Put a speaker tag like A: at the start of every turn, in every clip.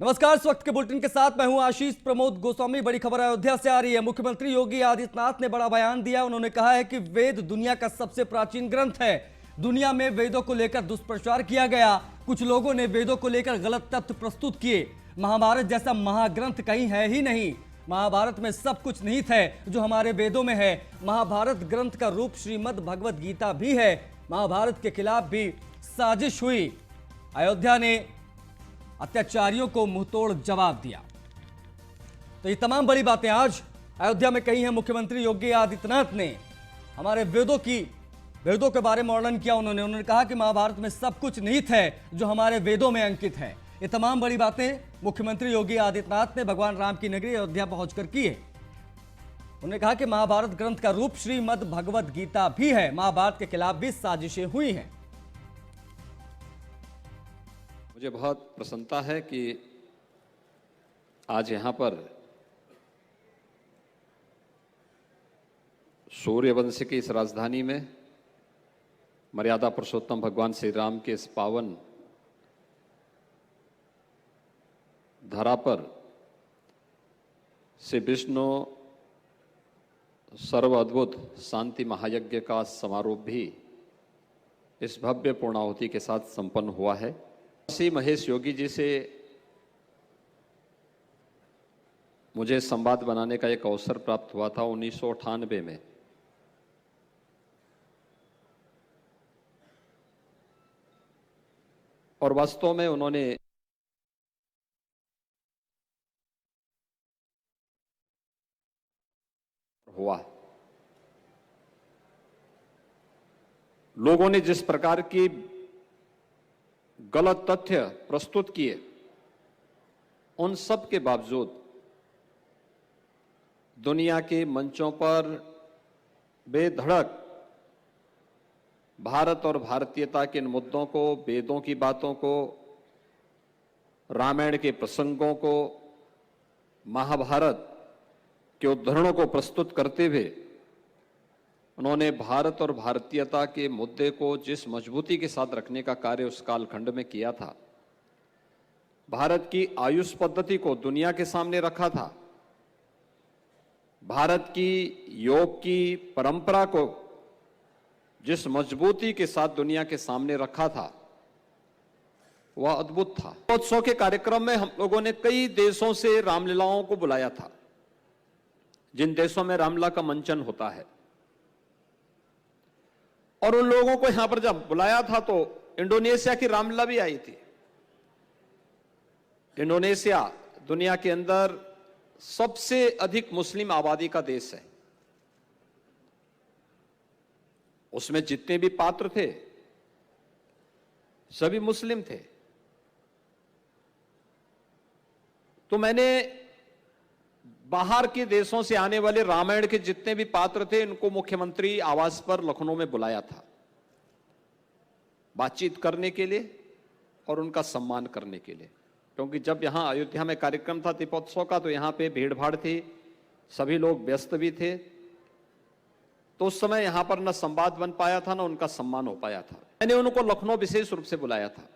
A: नमस्कार। इस वक्त के बुलेटिन के साथ मैं हूं आशीष प्रमोद गोस्वामी। बड़ी खबर अयोध्या से आ रही है। मुख्यमंत्री योगी आदित्यनाथ ने बड़ा बयान दिया। उन्होंने कहा है कि वेद दुनिया का सबसे प्राचीन ग्रंथ है। दुनिया में वेदों को लेकर दुष्प्रचार किया गया। कुछ लोगों ने वेदों को लेकर गलत तथ्य प्रस्तुत किए। महाभारत जैसा महाग्रंथ कहीं है ही नहीं। महाभारत में सब कुछ निहित है जो हमारे वेदों में है। महाभारत ग्रंथ का रूप श्रीमद् भगवद गीता भी है। महाभारत के खिलाफ भी साजिश हुई। अयोध्या ने अत्याचारियों को मुंहतोड़ जवाब दिया। तो ये तमाम बड़ी बातें आज अयोध्या में कही हैं मुख्यमंत्री योगी आदित्यनाथ ने। हमारे वेदों के बारे में वर्णन किया उन्होंने कहा कि महाभारत में सब कुछ निहित है जो हमारे वेदों में अंकित है। ये तमाम बड़ी बातें मुख्यमंत्री योगी आदित्यनाथ ने भगवान राम की नगरी अयोध्या पहुंचकर की है। उन्होंने कहा कि महाभारत ग्रंथ का रूप श्रीमद् भगवद गीता भी है। महाभारत के खिलाफ भी साजिशें हुई हैं।
B: मुझे बहुत प्रसन्नता है कि आज यहाँ पर सूर्यवंश की इस राजधानी में मर्यादा पुरुषोत्तम भगवान श्री राम के इस पावन धरा पर श्री विष्णु सर्व अद्भुत शांति महायज्ञ का समारोह भी इस भव्य पूर्णाहुति के साथ संपन्न हुआ है। श्री महेश योगी जी से मुझे संवाद बनाने का एक अवसर प्राप्त हुआ था 1998 में। और वास्तव में उन्होंने हुआ लोगों ने जिस प्रकार की गलत तथ्य प्रस्तुत किए, उन सब के बावजूद दुनिया के मंचों पर बेधड़क भारत और भारतीयता के इन मुद्दों को, वेदों की बातों को, रामायण के प्रसंगों को, महाभारत के उद्धरणों को प्रस्तुत करते हुए उन्होंने भारत और भारतीयता के मुद्दे को जिस मजबूती के साथ रखने का कार्य उस कालखंड में किया था, भारत की आयुष पद्धति को दुनिया के सामने रखा था, भारत की योग की परंपरा को जिस मजबूती के साथ दुनिया के सामने रखा था, वह अद्भुत था। उत्सव के कार्यक्रम में हम लोगों ने कई देशों से रामलीलाओं को बुलाया था, जिन देशों में रामलीला का मंचन होता है। और उन लोगों को यहां पर जब बुलाया था तो इंडोनेशिया की रामलीला भी आई थी। इंडोनेशिया दुनिया के अंदर सबसे अधिक मुस्लिम आबादी का देश है। उसमें जितने भी पात्र थे सभी मुस्लिम थे। तो मैंने बाहर के देशों से आने वाले रामायण के जितने भी पात्र थे, इनको मुख्यमंत्री आवास पर लखनऊ में बुलाया था, बातचीत करने के लिए और उनका सम्मान करने के लिए। क्योंकि जब यहां अयोध्या में कार्यक्रम था दीपोत्सव का, तो यहां पे भीड़ भाड़ थी, सभी लोग व्यस्त भी थे। तो उस समय यहां पर न संवाद बन पाया था, न उनका सम्मान हो पाया था। मैंने उनको लखनऊ विशेष रूप से बुलाया था।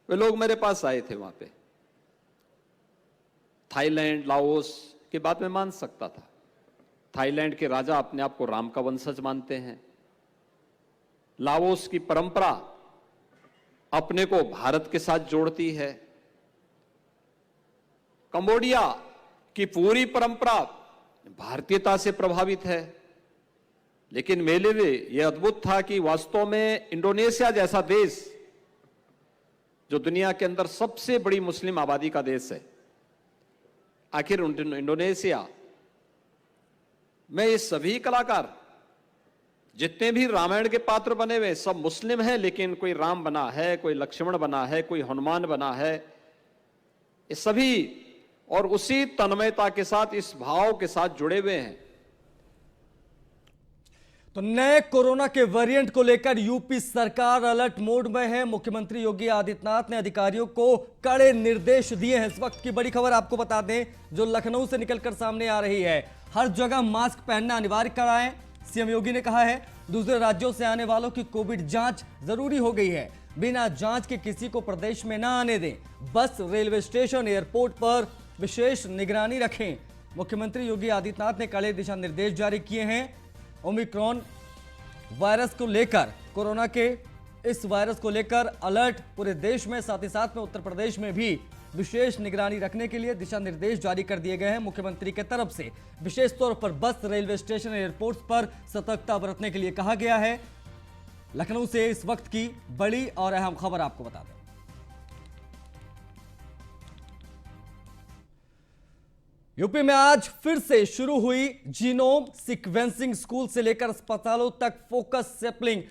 B: वे लोग मेरे पास आए थे। वहां पे थाईलैंड, लाओस की बात मैं मान सकता था। थाईलैंड के राजा अपने आप को राम का वंशज मानते हैं। लाओस की परंपरा अपने को भारत के साथ जोड़ती है। कंबोडिया की पूरी परंपरा भारतीयता से प्रभावित है। लेकिन मेले में यह अद्भुत था कि वास्तव में इंडोनेशिया जैसा देश, जो दुनिया के अंदर सबसे बड़ी मुस्लिम आबादी का देश है, आखिर इंडोनेशिया में ये सभी कलाकार, जितने भी रामायण के पात्र बने हुए, सब मुस्लिम हैं। लेकिन कोई राम बना है, कोई लक्ष्मण बना है, कोई हनुमान बना है, ये सभी और उसी तन्मयता के साथ, इस भाव के साथ जुड़े हुए हैं।
A: तो नए कोरोना के वेरिएंट को लेकर यूपी सरकार अलर्ट मोड में है। मुख्यमंत्री योगी आदित्यनाथ ने अधिकारियों को कड़े निर्देश दिए हैं। इस वक्त की बड़ी खबर आपको बता दें, जो लखनऊ से निकलकर सामने आ रही है। हर जगह मास्क पहनना अनिवार्य कराएं, सीएम योगी ने कहा है। दूसरे राज्यों से आने वालों की कोविड जांच जरूरी हो गई है। बिना जांच के किसी को प्रदेश में न आने दें। बस, रेलवे स्टेशन, एयरपोर्ट पर विशेष निगरानी रखें। मुख्यमंत्री योगी आदित्यनाथ ने कड़े दिशा निर्देश जारी किए हैं ओमिक्रॉन वायरस को लेकर। कोरोना के इस वायरस को लेकर अलर्ट पूरे देश में, साथ ही साथ में उत्तर प्रदेश में भी विशेष निगरानी रखने के लिए दिशा निर्देश जारी कर दिए गए हैं मुख्यमंत्री के तरफ से। विशेष तौर पर बस, रेलवे स्टेशन, एयरपोर्ट्स पर सतर्कता बरतने के लिए कहा गया है। लखनऊ से इस वक्त की बड़ी और अहम खबर आपको बता दें। यूपी में आज फिर से शुरू हुई जीनोम सीक्वेंसिंग। स्कूल से लेकर अस्पतालों तक फोकस सैंपलिंग।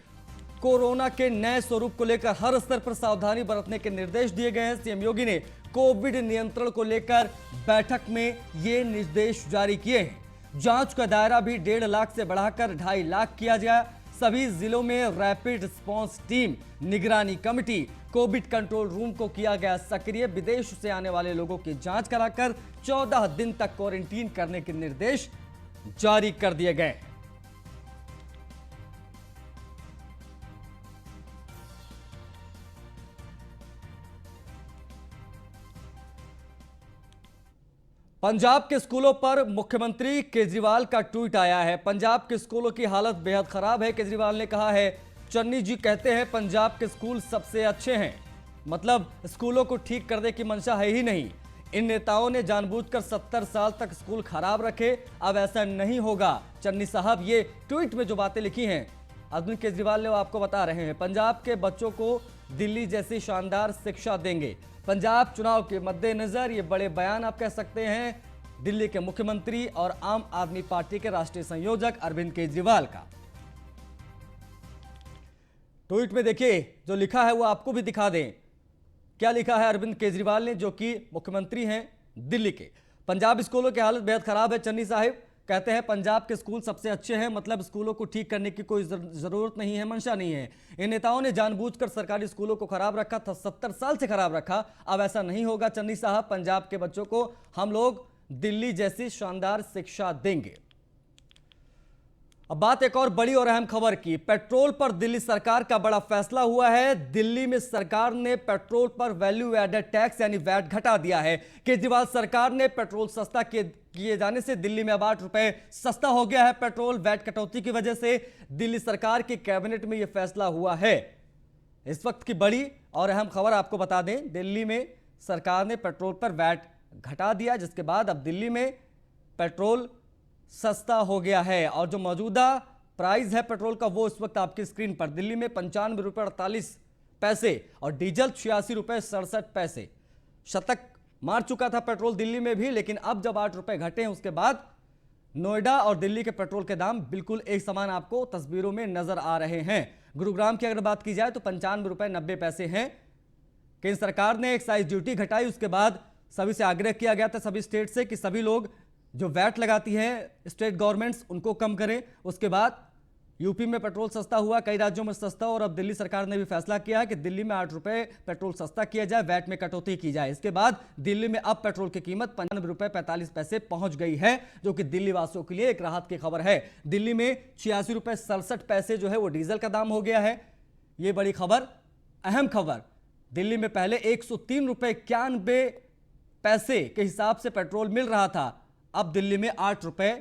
A: कोरोना के नए स्वरूप को लेकर हर स्तर पर सावधानी बरतने के निर्देश दिए गए हैं। सीएम योगी ने कोविड नियंत्रण को लेकर बैठक में ये निर्देश जारी किए हैं। जांच का दायरा भी 1.5 लाख से बढ़ाकर 2.5 लाख किया जाए। सभी जिलों में रैपिड रिस्पांस टीम, निगरानी कमेटी, कोविड कंट्रोल रूम को किया गया सक्रिय। विदेश से आने वाले लोगों की जांच कराकर 14 दिन तक क्वारंटीन करने के निर्देश जारी कर दिए गए। पंजाब के स्कूलों पर मुख्यमंत्री केजरीवाल का ट्वीट आया है। पंजाब के स्कूलों की हालत बेहद खराब है। केजरीवाल ने कहा है, चन्नी जी कहते हैं पंजाब के स्कूल सबसे अच्छे हैं, मतलब स्कूलों को ठीक करने की मंशा है ही नहीं। इन नेताओं ने जानबूझकर 70 साल तक स्कूल खराब रखे, अब ऐसा नहीं होगा। चन्नी साहब ये ट्वीट में जो बातें लिखी हैं अरविंद केजरीवाल ने वो आपको बता रहे हैं। पंजाब के बच्चों को दिल्ली जैसी शानदार शिक्षा देंगे। पंजाब चुनाव के मद्देनजर ये बड़े बयान आप कह सकते हैं दिल्ली के मुख्यमंत्री और आम आदमी पार्टी के राष्ट्रीय संयोजक अरविंद केजरीवाल का। ट्वीट में देखिए जो लिखा है वो आपको भी दिखा दें। क्या लिखा है अरविंद केजरीवाल ने, जो कि मुख्यमंत्री हैं दिल्ली के। पंजाब स्कूलों की हालत बेहद खराब है। चन्नी साहिब कहते हैं पंजाब के स्कूल सबसे अच्छे हैं, मतलब स्कूलों को ठीक करने की कोई जरूरत नहीं है, मंशा नहीं है। इन नेताओं ने जानबूझकर सरकारी स्कूलों को खराब रखा था, 70 साल से खराब रखा, अब ऐसा नहीं होगा। चन्नी साहब, पंजाब के बच्चों को हम लोग दिल्ली जैसी शानदार शिक्षा देंगे। अब बात एक और बड़ी और अहम खबर की। पेट्रोल पर दिल्ली सरकार का बड़ा फैसला हुआ है। दिल्ली में सरकार ने पेट्रोल पर वैल्यू एडेड टैक्स यानी वैट घटा दिया है। केजरीवाल सरकार ने पेट्रोल सस्ता किए जाने से दिल्ली में अब 8 रुपए सस्ता हो गया है पेट्रोल। वैट कटौती की वजह से दिल्ली सरकार की कैबिनेट में यह फैसला हुआ है। इस वक्त की बड़ी और अहम खबर आपको बता दें, दिल्ली में सरकार ने पेट्रोल पर वैट घटा दिया, जिसके बाद अब दिल्ली में पेट्रोल सस्ता हो गया है। और जो मौजूदा प्राइस है पेट्रोल का वो इस वक्त आपकी स्क्रीन पर, दिल्ली में 95 रुपए 48 पैसे और डीजल 86 रुपए 67 पैसे। शतक मार चुका था पेट्रोल दिल्ली में भी, लेकिन अब जब 8 रुपए घटे हैं उसके बाद नोएडा और दिल्ली के पेट्रोल के दाम बिल्कुल एक समान आपको तस्वीरों में नजर आ रहे हैं। गुरुग्राम की अगर बात की जाए तो 95 रुपए 90 पैसे हैं। केंद्र सरकार ने एक्साइज ड्यूटी घटाई, उसके बाद सभी से आग्रह किया गया था सभी स्टेट से कि सभी लोग जो वैट लगाती है स्टेट गवर्नमेंट्स उनको कम करें। उसके बाद यूपी में पेट्रोल सस्ता हुआ, कई राज्यों में सस्ता, और अब दिल्ली सरकार ने भी फैसला किया है कि दिल्ली में 8 रुपए पेट्रोल सस्ता किया जाए, वैट में कटौती की जाए। इसके बाद दिल्ली में अब पेट्रोल की कीमत 95 रुपए 45 पैसे पहुंच गई है, जो कि दिल्ली वासियों के लिए एक राहत की खबर है। दिल्ली में 86 रुपए 67 पैसे जो है वो डीजल का दाम हो गया है। ये बड़ी खबर, अहम खबर। दिल्ली में पहले 103 रुपए 91 पैसे के हिसाब से पेट्रोल मिल रहा था, अब दिल्ली में 8 रुपए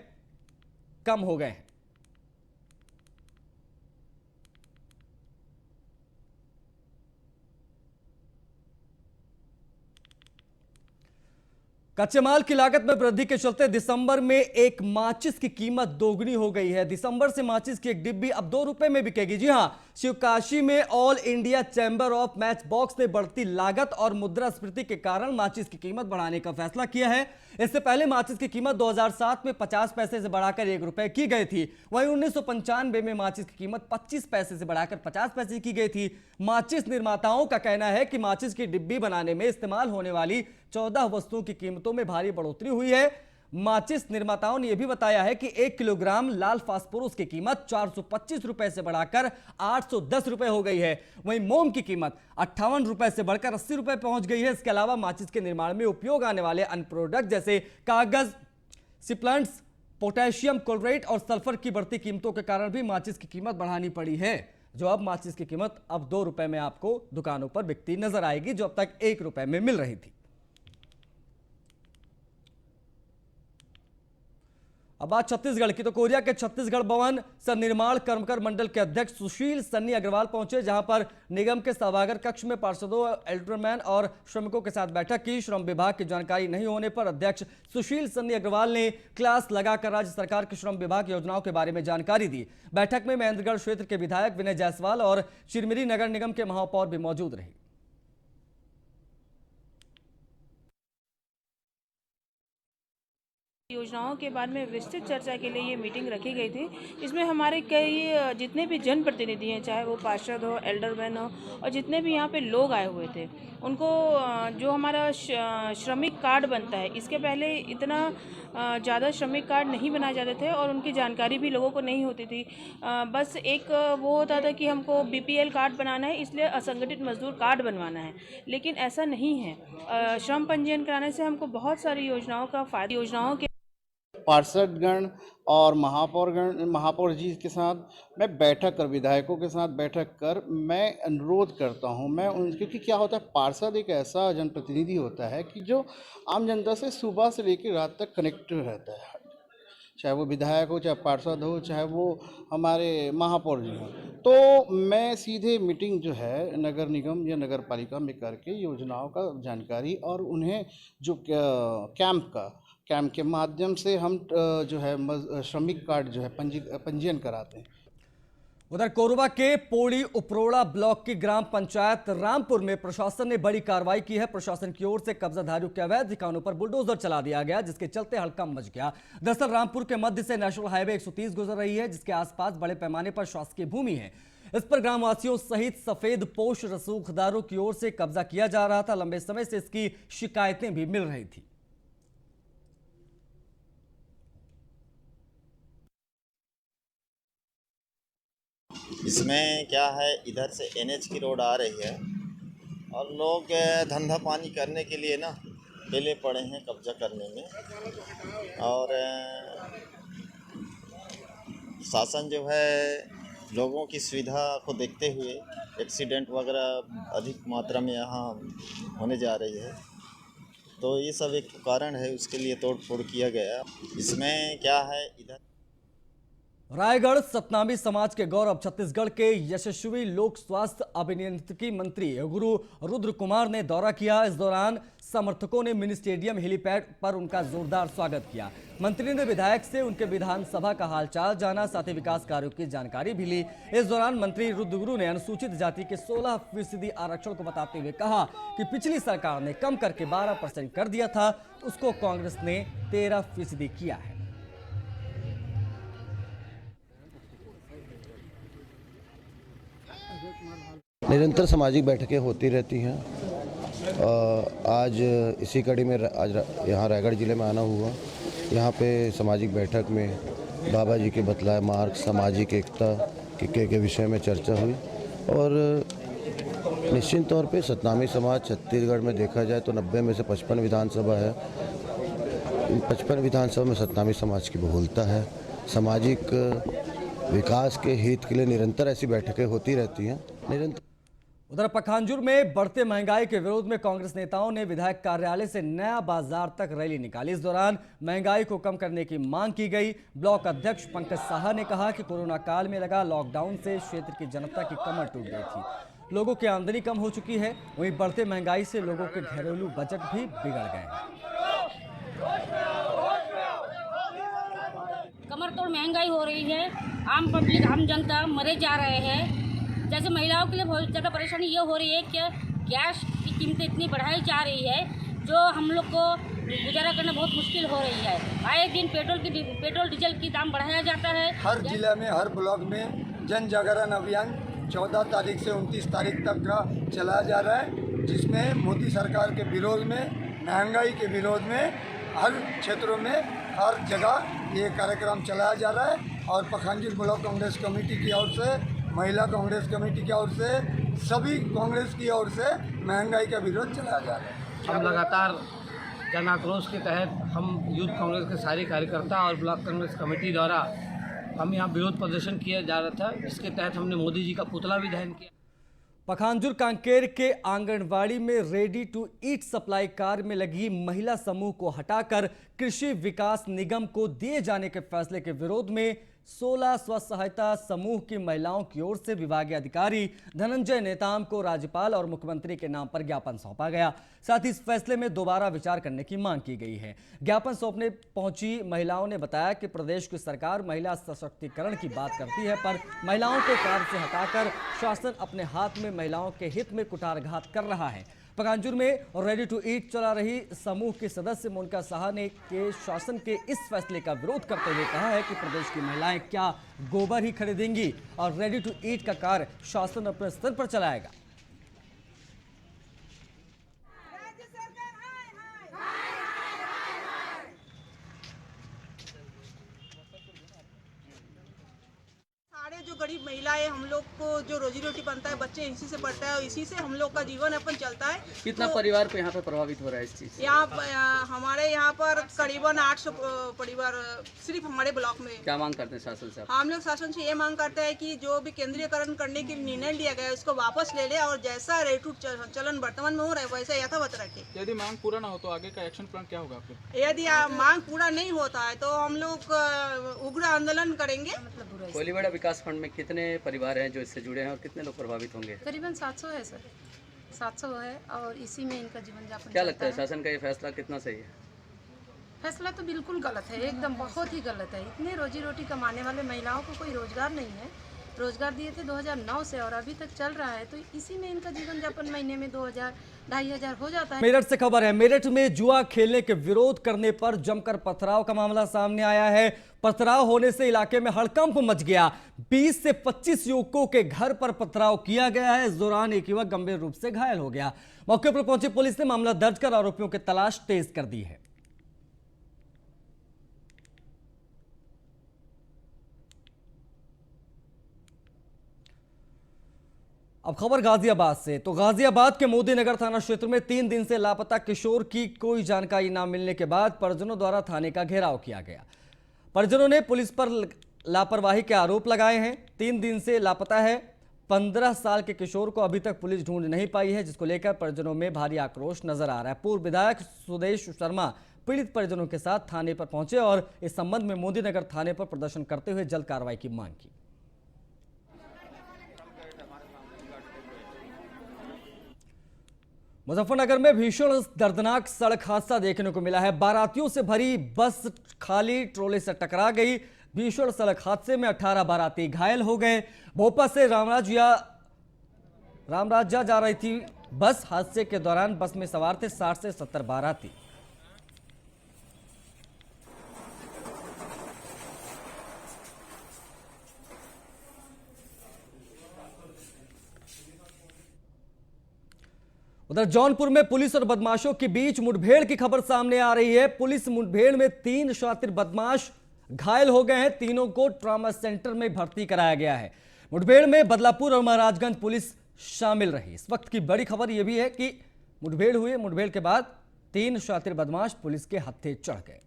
A: कम हो गए। कच्चे माल की लागत में वृद्धि के चलते दिसंबर में एक माचिस की कीमत दोगुनी हो गई है। दिसंबर से माचिस की एक डिब्बी अब 2 रुपए में बिकेगी। जी हां, शिवकाशी में all India chamber of match box ने बढ़ती लागत और मुद्रास्फीति के कारण माचिस की कीमत बढ़ाने का फैसला किया है। इससे पहले माचिस की कीमत 2007 में 50 पैसे से बढ़ाकर 1 रुपए की गई थी। वहीं 1995 में माचिस की कीमत 25 पैसे से बढ़ाकर 50 पैसे की गई थी। माचिस निर्माताओं का कहना है कि माचिस की डिब्बी बनाने में इस्तेमाल होने वाली 14 वस्तुओं की कीमतों में भारी बढ़ोतरी हुई है। माचिस निर्माताओं ने यह भी बताया है कि 1 किलोग्राम लाल फास्फोरस की कीमत 425 रुपए से बढ़ाकर 810 रुपए हो गई है। वहीं मोम की कीमत 58 रुपए से बढ़कर 80 रुपए पहुंच गई है। इसके अलावा माचिस के निर्माण में उपयोग आने वाले अन्य प्रोडक्ट जैसे कागज, सिप्लेंट्स, पोटेशियम क्लोराइड और सल्फर की बढ़ती कीमतों के कारण भी माचिस की कीमत बढ़ानी पड़ी है। जो अब माचिस की कीमत अब 2 रुपए में आपको दुकानों पर बिकती नजर आएगी, जो अब तक 1 रुपए में मिल रही थी। अब बात छत्तीसगढ़ की, तो कोरिया के छत्तीसगढ़ भवन सन्निर्माण कर्मकर मंडल के अध्यक्ष सुशील सन्नी अग्रवाल पहुंचे, जहां पर निगम के सभागार कक्ष में पार्षदों, एल्डरमैन और श्रमिकों के साथ बैठक की। श्रम विभाग की जानकारी नहीं होने पर अध्यक्ष सुशील सन्नी अग्रवाल ने क्लास लगाकर राज्य सरकार की श्रम विभाग योजनाओं के बारे में जानकारी दी। बैठक में महेंद्रगढ़ क्षेत्र के विधायक विनय जायसवाल और चिरमिरी नगर निगम के महापौर भी मौजूद रहे।
C: योजनाओं के बारे में विस्तृत चर्चा के लिए ये मीटिंग रखी गई थी। इसमें हमारे कई जितने भी जनप्रतिनिधि हैं, चाहे वो पार्षद हो, एल्डरमैन हो, और जितने भी यहाँ पे लोग आए हुए थे, उनको जो हमारा श्रमिक कार्ड बनता है, इसके पहले इतना ज़्यादा श्रमिक कार्ड नहीं बनाए जाते थे और उनकी जानकारी भी लोगों को नहीं होती थी। बस एक वो होता था कि हमको बीपीएल कार्ड बनाना है, इसलिए असंगठित मजदूर कार्ड बनवाना है, लेकिन ऐसा नहीं है। श्रम पंजीयन कराने से हमको बहुत सारी योजनाओं का फायदा, योजनाओं के
D: पार्षदगण और महापौर जी के साथ मैं बैठक कर, विधायकों के साथ बैठक कर मैं अनुरोध करता हूं, क्योंकि क्या होता है, पार्षद एक ऐसा जनप्रतिनिधि होता है कि जो आम जनता से सुबह से लेकर रात तक कनेक्टेड रहता है, चाहे वो विधायक हो, चाहे पार्षद हो, चाहे वो हमारे महापौर जी हो। तो मैं सीधे मीटिंग जो है नगर निगम या नगर पालिका में करके योजनाओं का जानकारी और उन्हें जो कैंप के माध्यम से हम जो है श्रमिक कार्ड जो है पंजीयन कराते हैं।
A: उधर कोरबा के पोड़ी उपरोड़ा ब्लॉक की ग्राम पंचायत रामपुर में प्रशासन ने बड़ी कार्रवाई की है। प्रशासन की ओर से कब्जाधारियों के अवैध ठिकानों पर बुलडोजर चला दिया गया, जिसके चलते हड़कंप मच गया। दरअसल रामपुर के मध्य से नेशनल हाईवे 130 गुजर रही है, जिसके आसपास बड़े पैमाने पर शासकीय भूमि है। इस पर ग्रामवासियों सहित सफेद पोश रसूखदारों की ओर से कब्जा किया जा रहा था। लंबे समय से इसकी शिकायतें भी मिल रही थी।
E: इसमें क्या है, इधर से एनएच की रोड आ रही है और लोग धंधा पानी करने के लिए ना पहले पड़े हैं कब्जा करने में। और शासन जो है लोगों की सुविधा को देखते हुए एक्सीडेंट वगैरह अधिक मात्रा में यहाँ होने जा रही है, तो ये सब एक कारण है, उसके लिए तोड़ फोड़ किया गया। इसमें क्या है, इधर
A: रायगढ़ सतनामी समाज के गौरव छत्तीसगढ़ के यशस्वी लोक स्वास्थ्य अभियांत्रिकी मंत्री गुरु रुद्र कुमार ने दौरा किया। इस दौरान समर्थकों ने मिनी स्टेडियम हेलीपैड पर उनका जोरदार स्वागत किया। मंत्री ने विधायक से उनके विधानसभा का हालचाल जाना, साथ ही विकास कार्यों की जानकारी भी ली। इस दौरान मंत्री रुद्र गुरु ने अनुसूचित जाति के 16% आरक्षण को बताते हुए कहा कि पिछली सरकार ने कम करके 12% कर दिया था, उसको कांग्रेस ने 13% किया है।
F: निरंतर सामाजिक बैठकें होती रहती हैं। आज इसी कड़ी में आज यहाँ रायगढ़ ज़िले में आना हुआ। यहाँ पे सामाजिक बैठक में बाबा जी के बतलाए मार्ग, सामाजिक एकता के विषय में चर्चा हुई और निश्चित तौर पे सतनामी समाज छत्तीसगढ़ में देखा जाए तो 90 में से 55 विधानसभा है। 55 विधानसभा में सतनामी समाज की बहुलता है। सामाजिक विकास के हित के लिए निरंतर ऐसी बैठकें होती रहती हैं। निरंतर
A: उधर पखांजूर में बढ़ते महंगाई के विरोध में कांग्रेस नेताओं ने विधायक कार्यालय से नया बाजार तक रैली निकाली। इस दौरान महंगाई को कम करने की मांग की गई। ब्लॉक अध्यक्ष पंकज साहा ने कहा कि कोरोना काल में लगा लॉकडाउन से क्षेत्र की जनता की कमर टूट गई थी, लोगों की आमदनी कम हो चुकी है। वहीं बढ़ते महंगाई से लोगों के घरेलू बजट भी बिगड़ गए हैं।
G: कमर तोड़ महंगाई हो रही है, आम पब्लिक, आम जनता मरे जा रहे हैं। जैसे महिलाओं के लिए बहुत ज़्यादा परेशानी ये हो रही है कि गैस की कीमतें इतनी बढ़ाई जा रही है, जो हम लोग को गुजारा करना बहुत मुश्किल हो रही है। आए दिन पेट्रोल डीजल की दाम बढ़ाया जाता है।
H: हर जिले में, हर ब्लॉक में जन जागरण अभियान 14 तारीख से 29 तारीख तक का चलाया जा रहा है, जिसमें मोदी सरकार के विरोध में, महंगाई के विरोध में हर क्षेत्रों में, हर जगह ये कार्यक्रम चलाया जा रहा है। और पखांजूर ब्लॉक कांग्रेस कमेटी की ओर से, महिला कांग्रेस कमेटी की ओर से, सभी कांग्रेस की ओर से महंगाई का विरोध चलाया जा रहा है।
I: हम लगातार जन आक्रोश के तहत हम यूथ कांग्रेस के सारे कार्यकर्ता और ब्लॉक कांग्रेस कमेटी द्वारा हम यहाँ विरोध प्रदर्शन किया जा रहा था, जिसके तहत हमने मोदी जी का पुतला भी दहन किया।
A: पखांजूर कांकेर के आंगनवाड़ी में ready to eat supply car में लगी महिला समूह को हटाकर कृषि विकास निगम को दिए जाने के फैसले के विरोध में 16 स्व सहायता समूह की महिलाओं की ओर से विभागीय अधिकारी धनंजय नेताम को राज्यपाल और मुख्यमंत्री के नाम पर ज्ञापन सौंपा गया। साथ ही इस फैसले में दोबारा विचार करने की मांग की गई है। ज्ञापन सौंपने पहुंची महिलाओं ने बताया कि प्रदेश की सरकार महिला सशक्तिकरण की बात करती है, पर महिलाओं को कार्य से हटाकर शासन अपने हाथ में महिलाओं के हित में कुठारघात कर रहा है। पखांजूर में रेडी टू ईट चला रही समूह के सदस्य मोनिका साहा ने के शासन के इस फैसले का विरोध करते हुए कहा है कि प्रदेश की महिलाएं क्या गोबर ही खरीदेंगी और रेडी टू ईट का कार्य शासन अपने स्तर पर चलाएगा।
J: जो गरीब महिलाएं, हम लोग को जो रोजी रोटी बनता है, बच्चे इसी से पढ़ता है और इसी से हम लोग का जीवन अपन चलता है।
I: कितना परिवार पे यहाँ पे प्रभावित हो रहा है इस चीज से?
J: हमारे यहाँ पर करीबन 800 परिवार सिर्फ हमारे ब्लॉक में।
I: क्या मांग करते हैं शासन से?
J: हम लोग शासन से ये मांग करते हैं कि जो भी केंद्रीयकरण करने की निर्णय लिया गया है उसको वापस ले ले और जैसा रेटू चलन वर्तमान में हो रहा है वैसा यथावत रखे।
K: यदि मांग पूरा ना हो तो आगे का एक्शन प्लान क्या होगा आपके?
J: यदि मांग पूरा नहीं होता है तो हम लोग उग्र आंदोलन करेंगे।
I: कोलीवाड़ा विकास फंड में कितने परिवार हैं जो इससे जुड़े हैं और कितने लोग प्रभावित होंगे?
L: करीबन 700 है सर, 700 है और इसी में इनका जीवन यापन।
I: क्या लगता है शासन का ये फैसला कितना सही है?
L: फैसला तो बिल्कुल गलत है, एकदम बहुत ही गलत है। इतने रोजी रोटी कमाने वाले महिलाओं को कोई रोजगार नहीं है। रोजगार दिए थे 2009 से और अभी तक चल रहा है, तो इसी में इनका जीवन यापन महीने में 2000-2500 हो जाता है।
A: मेरठ से खबर है। मेरठ में जुआ खेलने के विरोध करने पर जमकर पथराव का मामला सामने आया है। पथराव होने से इलाके में हड़कंप मच गया। 20 से 25 युवकों के घर पर पथराव किया गया है। इस दौरान एक युवक गंभीर रूप से घायल हो गया। मौके पर पहुंची पुलिस ने मामला दर्ज कर आरोपियों की तलाश तेज कर दी है। अब खबर गाजियाबाद से। तो गाजियाबाद के मोदी नगर थाना क्षेत्र में 3 दिन से लापता किशोर की कोई जानकारी न मिलने के बाद परिजनों द्वारा थाने का घेराव किया गया। परिजनों ने पुलिस पर लापरवाही के आरोप लगाए हैं। 3 दिन से लापता है 15 साल के किशोर को अभी तक पुलिस ढूंढ नहीं पाई है, जिसको लेकर परिजनों में भारी आक्रोश नजर आ रहा है। पूर्व विधायक सुदेश शर्मा पीड़ित परिजनों के साथ थाने पर पहुंचे और इस संबंध में मोदी नगर थाने पर प्रदर्शन करते हुए जल्द कार्रवाई की मांग की। मुजफ्फरनगर में भीषण दर्दनाक सड़क हादसा देखने को मिला है। बारातियों से भरी बस खाली ट्रोले से टकरा गई। भीषण सड़क हादसे में 18 बाराती घायल हो गए। भोपाल से रामराजा जा रही थी बस। हादसे के दौरान बस में सवार थे 60 से 70 बाराती। उधर जौनपुर में पुलिस और बदमाशों के बीच मुठभेड़ की खबर सामने आ रही है। पुलिस मुठभेड़ में 3 शातिर बदमाश घायल हो गए हैं। तीनों को ट्रॉमा सेंटर में भर्ती कराया गया है। मुठभेड़ में बदलापुर और महाराजगंज पुलिस शामिल रही। इस वक्त की बड़ी खबर यह भी है कि मुठभेड़ हुई। मुठभेड़ के बाद 3 शातिर बदमाश पुलिस के हत्थे चढ़ गए।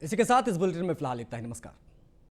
A: इसी के साथ इस बुलेटिन में फिलहाल इतना ही। नमस्कार।